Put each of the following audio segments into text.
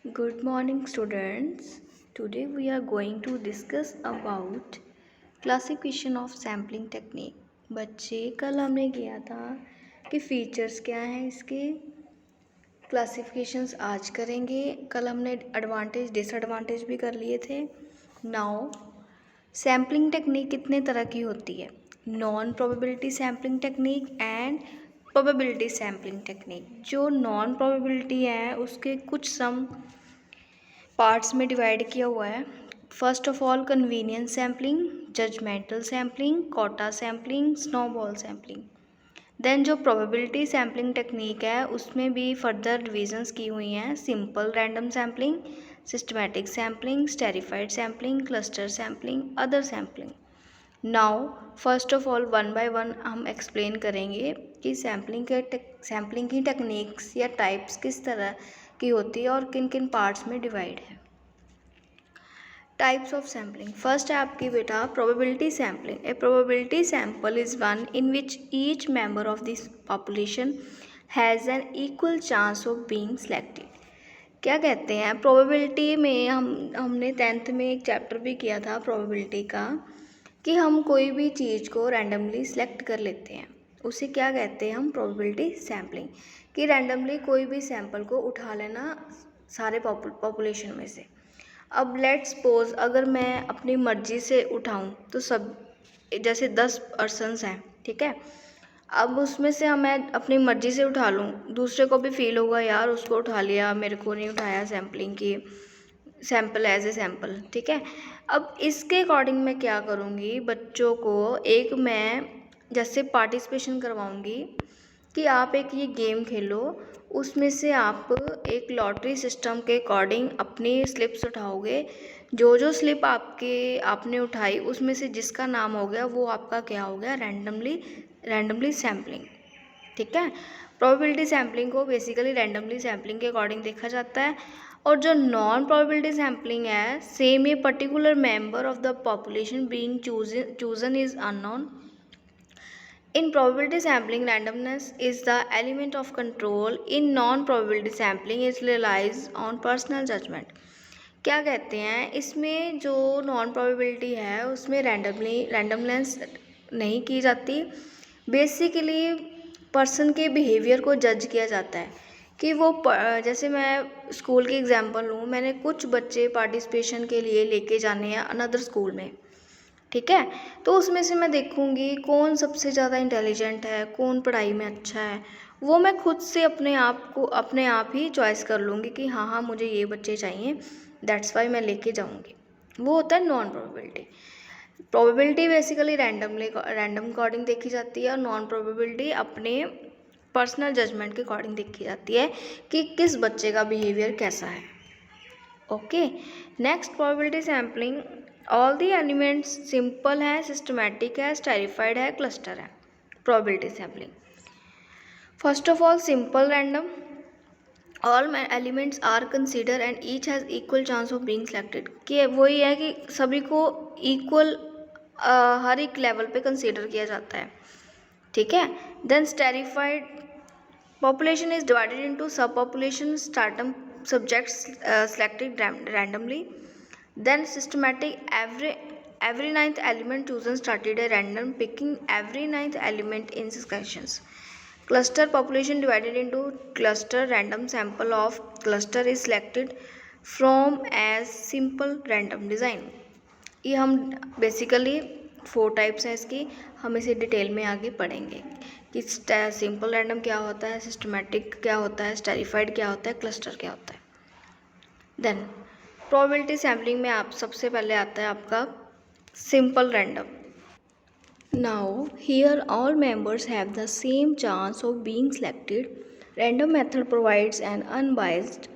Good morning students. Today we are going to discuss about classification of sampling technique. बच्चे कल हमने किया था कि फीचर्स क्या हैं इसके, क्लासिफिकेशंस आज करेंगे। कल हमने एडवांटेज डिसएडवांटेज भी कर लिए थे। नाउ सैम्पलिंग टेक्निक कितने तरह की होती है? Non probability sampling technique and probability sampling technique. जो नॉन प्रोबेबिलिटी है उसके कुछ सम पार्ट्स में डिवाइड किया हुआ है। First of all convenience sampling, judgmental sampling, quota sampling, snowball sampling. Then जो प्रोबेबिलिटी सैम्पलिंग टेक्निक है उसमें भी फर्दर डिविजन्स की हुई हैं। Simple random sampling, systematic sampling, stratified sampling, cluster sampling, other sampling. Now first of all one by one हम explain करेंगे कि सैम्पलिंग की टेक्निक्स या टाइप्स किस तरह की होती है और किन किन पार्ट्स में डिवाइड है। Types of sampling. फर्स्ट है आपकी बेटा probability sampling. A probability sample is one in which each member of this population has an equal chance of being selected. क्या कहते हैं प्रोबेबिलिटी में, हमने 10th में एक चैप्टर भी किया था प्रोबेबिलिटी का, कि हम कोई भी चीज़ को रैंडमली सेलेक्ट कर लेते हैं, उसे क्या कहते हैं हम प्रोबेबिलिटी सैम्पलिंग। कि रैंडमली कोई भी सैंपल को उठा लेना सारे पॉपुलेशन में से। अब लेट्स सपोज अगर मैं अपनी मर्जी से उठाऊं तो सब जैसे 10 पर्सनस हैं, ठीक है। अब उसमें से मैं अपनी मर्जी से उठा लूं, दूसरे को भी फील होगा यार उसको उठा लिया, मेरे को नहीं उठाया सैम्पलिंग की, सैम्पल एज ए सैम्पल, ठीक है। अब इसके अकॉर्डिंग मैं क्या करूँगी, बच्चों को एक मैं जैसे पार्टिसिपेशन करवाऊँगी कि आप एक ये गेम खेलो, उसमें से आप एक लॉटरी सिस्टम के अकॉर्डिंग अपनी स्लिप्स उठाओगे। जो स्लिप आपने उठाई उसमें से जिसका नाम हो गया वो आपका क्या हो गया, रैंडमली सैम्पलिंग, ठीक है। प्रोबेबिलिटी सैम्पलिंग को बेसिकली रैंडमली सैम्पलिंग के अकॉर्डिंग देखा जाता है। और जो नॉन प्रोबेबिलिटी सैम्पलिंग है, सेम ये particular member of the population being chosen is unknown. In probability sampling, randomness is the element of control. In non-probability sampling, it relies on personal judgment. क्या कहते हैं इसमें, जो नॉन प्रोबेबिलिटी है उसमें randomness नहीं की जाती। बेसिकली पर्सन के बिहेवियर को जज किया जाता है कि वो जैसे मैं स्कूल की एग्जांपल लूँ, मैंने कुछ बच्चे पार्टिसिपेशन के लिए लेके जाने हैं अनदर स्कूल में, ठीक है। तो उसमें से मैं देखूंगी कौन सबसे ज़्यादा इंटेलिजेंट है, कौन पढ़ाई में अच्छा है, वो मैं खुद से अपने आप ही चॉइस कर लूँगी कि हाँ हाँ मुझे ये बच्चे चाहिए, दैट्स वाई मैं लेके जाऊँगी। वो होता है non probability. Probability basically random according देखी जाती है और नॉन प्रोबेबिलिटी अपने पर्सनल जजमेंट के अकॉर्डिंग देखी जाती है कि किस बच्चे का बिहेवियर कैसा है। Okay, next probability sampling. All the elements simple है, सिस्टमैटिक है, स्टेरिफाइड है, क्लस्टर है। Probability sampling. First of all simple random, all elements are consider and each has equal chance of being selected. कि वही है कि सभी को इक्वल हर एक लेवल पे कंसिडर किया जाता है, ठीक है। Then stratified, population is divided into subpopulation, stratum subjects selected randomly. Then systematic, every ninth element chosen started a random picking every ninth element in successions. Cluster, population divided into cluster, random sample of cluster is selected from as simple random design. ये हम basically 4 types हैं इसकी, हम इसे detail में आगे पढ़ेंगे कि सिंपल रैंडम क्या होता है, सिस्टमैटिक क्या होता है, स्टेरिफाइड क्या होता है, क्लस्टर क्या होता है। देन प्रोबेबिलिटी सैम्पलिंग में आप सबसे पहले आता है आपका simple random. Now here all members have the same chance of being selected. Random method provides N unbiased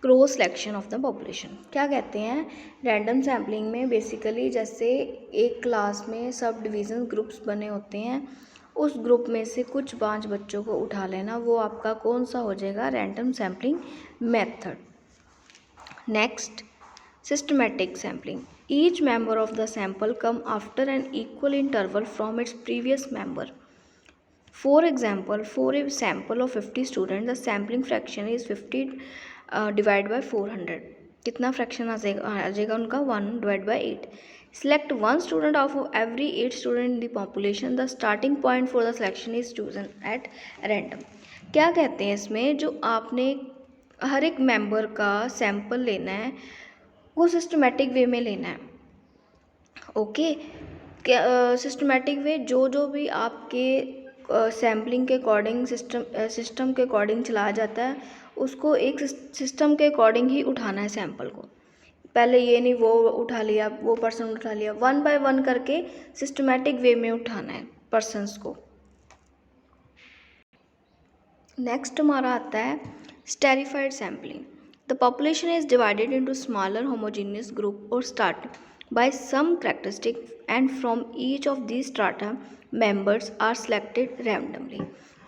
cross selection of the population. क्या कहते हैं रैंडम सैम्पलिंग में, बेसिकली जैसे एक क्लास में सब डिवीज़न ग्रुप्स बने होते हैं, उस ग्रुप में से कुछ 5 बच्चों को उठा लेना, वो आपका कौन सा हो जाएगा, random sampling method. Next systematic sampling. Each member of the sample come after an equal interval from its previous member. For example, for a sample of 50 students, the sampling fraction is 50 divide by 400, कितना fraction आ जाएगा उनका 1 divide by 8. Select one student of every 8 student in the population. The starting point for the selection is chosen at random. क्या कहते हैं इसमें, जो आपने हर एक मेंबर का सैंपल लेना है वो सिस्टमेटिक वे में लेना है. ओके, सिस्टमेटिक वे जो भी आपके सैम्पलिंग के अकॉर्डिंग सिस्टम के अकॉर्डिंग चला जाता है, उसको एक सिस्टम के अकॉर्डिंग ही उठाना है सैंपल को. पहले ये नहीं वो उठा लिया, वो पर्सन उठा लिया, 1 बाय 1 करके सिस्टमेटिक वे में उठाना है पर्सन्स को. नेक्स्ट हमारा आता है stratified sampling. The population is divided into smaller homogeneous group और start by some characteristic and from each of these strata members are selected randomly.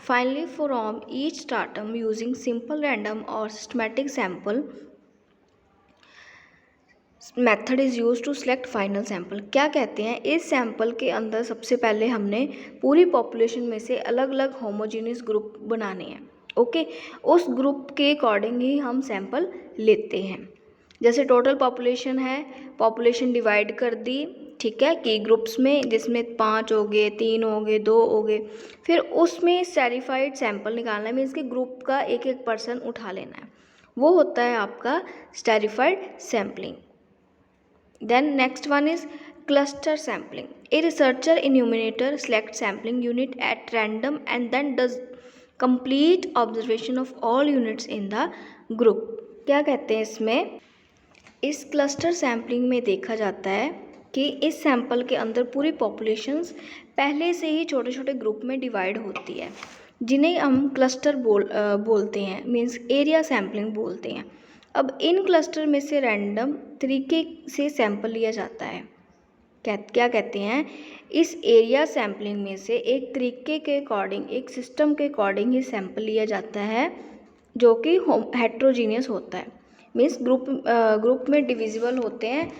Finally, from each stratum using simple random or systematic sample method is use to select final sample. क्या कहते हैं, इस sample के अंदर सबसे पहले हमने पूरी पॉपुलेशन में से अलग अलग होमोजीनियस ग्रुप बनाने हैं. ओके, उस ग्रुप के अकॉर्डिंग ही हम सैम्पल लेते हैं. जैसे टोटल पॉपुलेशन है, पॉपुलेशन डिवाइड कर दी, ठीक है, की ग्रुप्स में, जिसमें 5 हो गए, 3 हो गए, 2 हो गए. फिर उसमें स्टेरिफाइड सैम्पल निकालना है, मीन्स कि ग्रुप का एक एक पर्सन उठा लेना है, वो होता है आपका esterified sampling. Then next one is cluster sampling. A researcher enumerator selects sampling unit at random and then does complete observation of all units in the group. क्या कहते हैं इसमें, इस क्लस्टर सैम्पलिंग में देखा जाता है कि इस सैंपल के अंदर पूरी पॉपुलेशंस पहले से ही छोटे छोटे ग्रुप में डिवाइड होती है, जिन्हें हम क्लस्टर बोलते हैं, मीन्स एरिया सैम्पलिंग बोलते हैं. अब इन क्लस्टर में से रैंडम तरीके से सैंपल लिया जाता है. क्या कहते हैं, इस एरिया सैम्पलिंग में से एक तरीके के अकॉर्डिंग, एक सिस्टम के अकॉर्डिंग ही सैंपल लिया जाता है, जो कि हेट्रोजीनियस होता है, मीन्स ग्रुप में डिविजिबल होते हैं.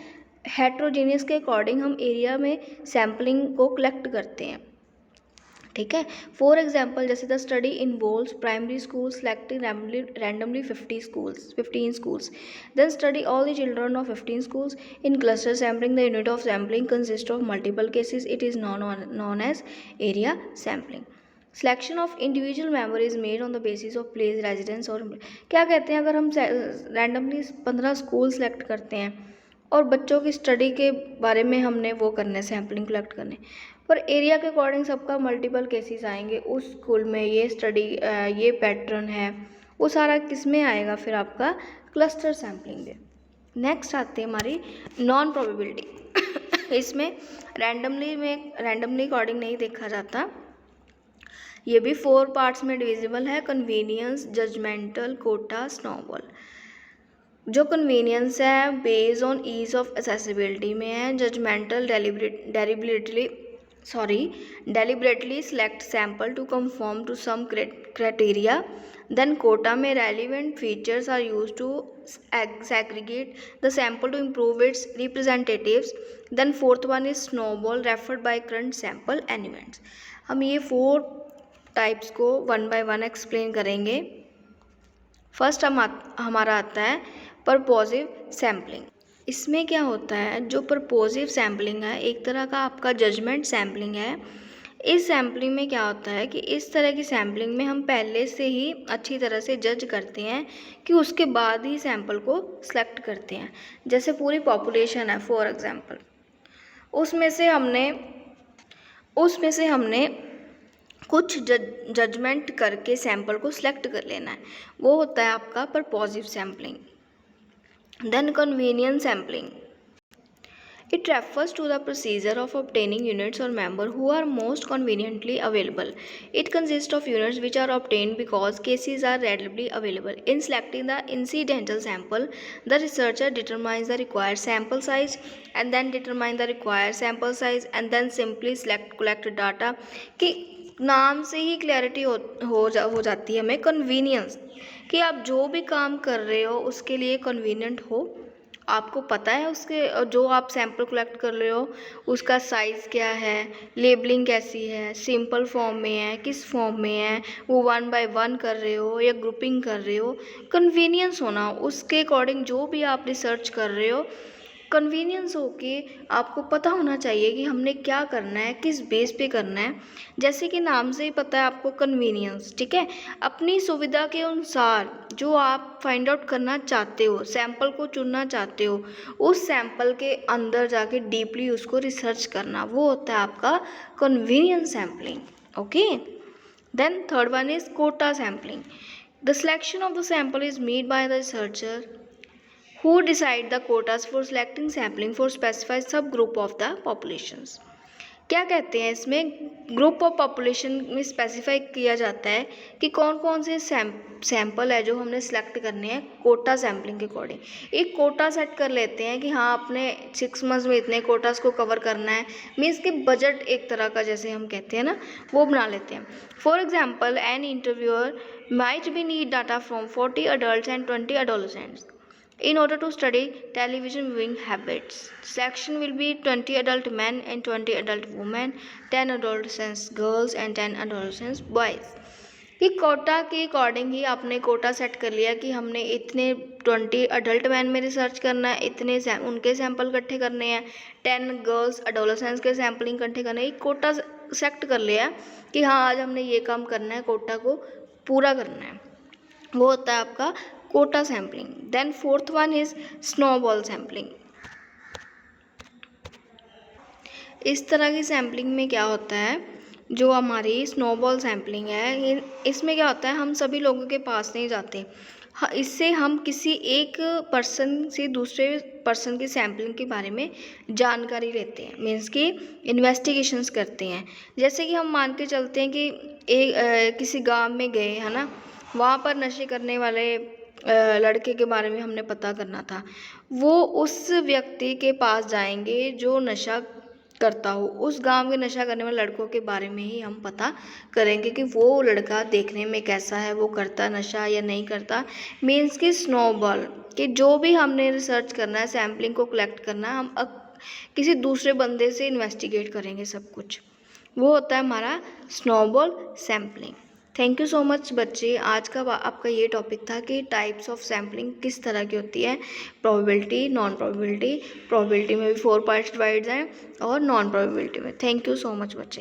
हेट्रोजीनियस के अकॉर्डिंग हम एरिया में सैम्पलिंग को कलेक्ट करते हैं. ठीक है, फॉर एग्जाम्पल जैसे the study involves primary school selecting randomly 15 schools, then study all the children of 15 schools in cluster sampling. The unit of sampling consists of multiple cases. It is known as area sampling. Selection of individual member is made on the basis of place, residence और क्या कहते हैं, अगर हम randomly 15 school select करते हैं और बच्चों की स्टडी के बारे में हमने वो करने, सैम्पलिंग कलेक्ट करने, पर एरिया के अकॉर्डिंग सबका मल्टीपल केसेस आएंगे, उस स्कूल में ये स्टडी, ये पैटर्न है, वो सारा किस में आएगा, फिर आपका क्लस्टर सैम्पलिंग में. नेक्स्ट आते हैं हमारी नॉन प्रोबेबिलिटी. इसमें रैंडमली अकॉर्डिंग नहीं देखा जाता, ये भी 4 पार्ट्स में डिविजिबल है. Convenience, judgmental, quota, snowball. जो कन्वीनियंस है based on ease of accessibility में है. Judgmental deliberately select sample to conform to some criteria. Then quota में relevant features are used to segregate the sample to improve its representatives. Then fourth one is snowball, referred by current sample elements. हम ये 4 types को 1 by 1 explain करेंगे. First हमारा आता है परपोजिव sampling. इसमें क्या होता है, जो परपोजिव सैम्पलिंग है एक तरह का आपका जजमेंट सैम्पलिंग है. इस सैम्पलिंग में क्या होता है कि इस तरह की सैम्पलिंग में हम पहले से ही अच्छी तरह से जज करते हैं कि उसके बाद ही सैम्पल को सिलेक्ट करते हैं. जैसे पूरी पॉपुलेशन है फॉर एग्जांपल, उसमें से हमने कुछ जजमेंट करके सैम्पल को सिलेक्ट कर लेना है, वो होता है आपका परपोजिव sampling. Then convenience sampling. It refers to the procedure of obtaining units or members who are most conveniently available. It consists of units which are obtained because cases are readily available. In selecting the incidental sample, the researcher determines the required sample size and then determine the required sample size and then simply collect data. कि नाम से ही clarity हो जाती है हमें convenience, कि आप जो भी काम कर रहे हो उसके लिए कन्वीनियंट हो आपको पता है उसके जो आप सैंपल कलेक्ट कर रहे हो उसका साइज़ क्या है, लेबलिंग कैसी है, सिंपल फॉर्म में है, किस फॉर्म में है, वो 1 बाय 1 कर रहे हो या ग्रुपिंग कर रहे हो, कन्वीनियंस होना उसके अकॉर्डिंग जो भी आप रिसर्च कर रहे हो कन्वीनियंस हो के आपको पता होना चाहिए कि हमने क्या करना है, किस बेस पे करना है। जैसे कि नाम से ही पता है आपको कन्वीनियंस, ठीक है। अपनी सुविधा के अनुसार जो आप फाइंड आउट करना चाहते हो, सैंपल को चुनना चाहते हो, उस सैंपल के अंदर जाके डीपली उसको रिसर्च करना, वो होता है आपका convenience sampling. Okay, then third one is quota sampling. The selection of the sample is made by the researcher who decide the quotas for selecting sampling for specified subgroup of the populations। क्या कहते हैं इसमें, group of population में specify किया जाता है कि कौन कौन से सैंपल है जो हमने सेलेक्ट करने हैं कोटा सैम्पलिंग के अकॉर्डिंग। एक कोटा सेट कर लेते हैं कि हाँ अपने 6 मंथ्स में इतने कोटास को कवर करना है, मीन्स कि बजट एक तरह का जैसे हम कहते हैं ना, वो बना लेते हैं। For example an interviewer might be need data from 40 adults and 20 adolescents in order to study television viewing habits। Selection will be 20 adult men and 20 adult women, 10 adolescent girls and 10 adolescent boys। कि कोटा के according ही आपने Kota set कर लिया कि हमने इतने 20 adult man में research करना है, इतने उनके सैंपल इकट्ठे करने हैं, 10 गर्ल्स अडोलेसेंस के सैम्पलिंग इकट्ठे करने हैं। कोटा सेट कर लिया कि हाँ आज हमने ये काम करना है, कोटा को पूरा करना है, वो होता है आपका quota sampling. Then fourth one is snowball sampling. इस तरह की सैम्पलिंग में क्या होता है, जो हमारी स्नोबॉल सैम्पलिंग है इसमें क्या होता है, हम सभी लोगों के पास नहीं जाते, इससे हम किसी एक पर्सन से दूसरे पर्सन की सैम्पलिंग के बारे में जानकारी लेते हैं, मीन्स कि इन्वेस्टिगेशंस करते हैं। जैसे कि हम मान के चलते हैं कि किसी गांव में गए है ना, वहाँ पर नशे करने वाले लड़के के बारे में हमने पता करना था, वो उस व्यक्ति के पास जाएंगे जो नशा करता हो, उस गांव के नशा करने वाले लड़कों के बारे में ही हम पता करेंगे कि वो लड़का देखने में कैसा है, वो करता नशा या नहीं करता। मीन्स कि स्नोबॉल कि जो भी हमने रिसर्च करना है, सैम्पलिंग को कलेक्ट करना है, हम किसी दूसरे बंदे से इन्वेस्टिगेट करेंगे सब कुछ, वो होता है हमारा snowball sampling. Thank you so much बच्चे। आज का आपका ये टॉपिक था कि टाइप्स ऑफ सैम्पलिंग किस तरह की होती है, प्रोबेबिलिटी, नॉन प्रोबेबिलिटी, प्रोबेबिलिटी में भी 4 पार्ट्स डिवाइड हैं और नॉन प्रोबेबिलिटी में। थैंक यू सो मच बच्चे।